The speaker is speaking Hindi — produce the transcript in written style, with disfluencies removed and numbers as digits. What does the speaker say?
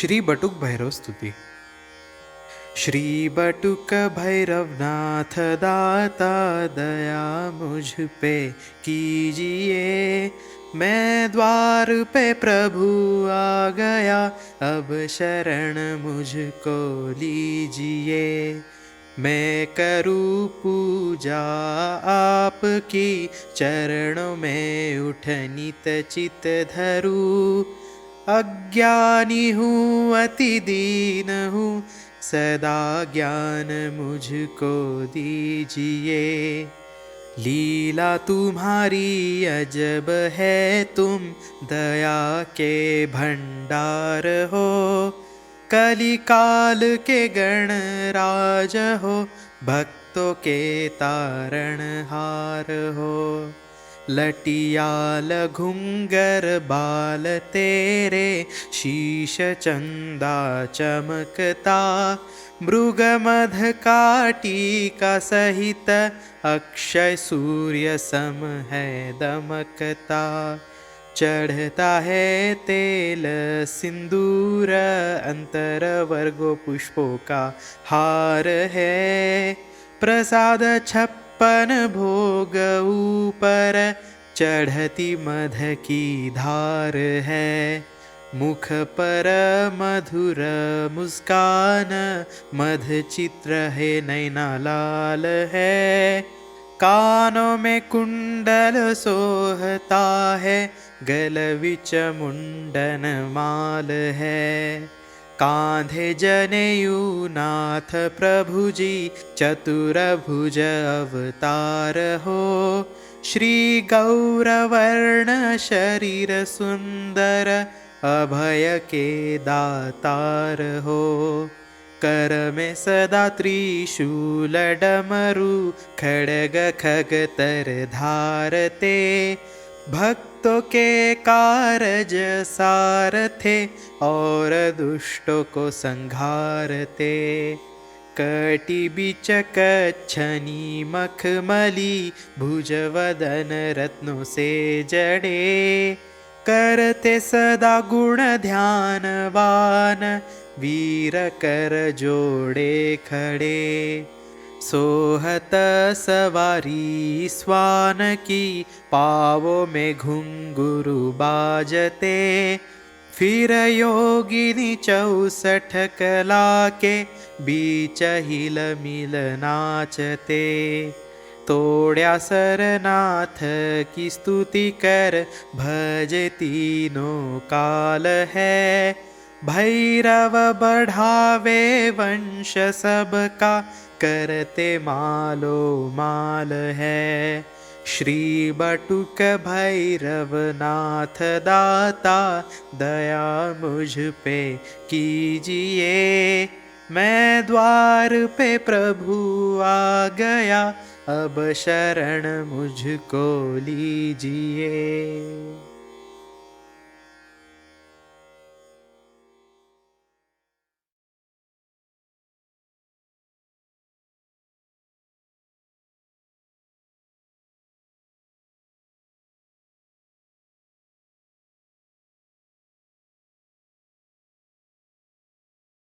श्री बटुक भैरव स्तुति। श्री बटुक भैरवनाथ दाता दया मुझ पे कीजिए, मैं द्वार पे प्रभु आ गया, अब शरण मुझको लीजिए। मैं करूँ पूजा आपकी, चरणों में उठ नित चित धरूँ। अज्ञानी हूँ अति दीन हूँ, सदा ज्ञान मुझको दीजिए। लीला तुम्हारी अजब है, तुम दया के भंडार हो। कलिकाल के गणराज हो, भक्तों के तारणहार हो। लटियाल घुंगर बाल तेरे, शीश चंदा चमकता। मृग मध काटी का सहित, अक्षय सूर्य सम है दमकता। चढ़ता है तेल सिंदूर, अंतर वर्गो पुष्पों का हार है। प्रसाद छप्पन भोग ऊपर, चढ़ती मध की धार है। मुख पर मधुर मुस्कान, मध चित्र है नैना लाल है। कानों में कुंडल सोहता है, गल विच मुंडन माल है। कांधे जनेऊ नाथ प्रभु जी, चतुर भुज अवतार हो। श्री गौरवर्ण शरीर सुंदर, अभय के दातार हो। कर में सदा त्रिशूल डमरू, खड़ग खग तर धारते। भक्तों के कारज सारथे, और दुष्टों को संघारते। कटी बिच कच्छनी मखमली, भुजवदन रत्नों से जड़े। करते सदा गुण ध्यानवान, वीर कर जोड़े खड़े। सोहत सवारी स्वान की, पावों में घुंघरू बाजते। फिर योगिनी 64 कला के, बीच हिल मिल नाचते। तोड़या सरनाथ की स्तुति कर, भज तीनों काल है। भैरव बढ़ावे वंश सबका, करते मालो माल है। श्री बटुक भैरव नाथ दाता, दया मुझ पे कीजिए। मैं द्वार पे प्रभु आ गया, अब शरण मुझको लीजिए।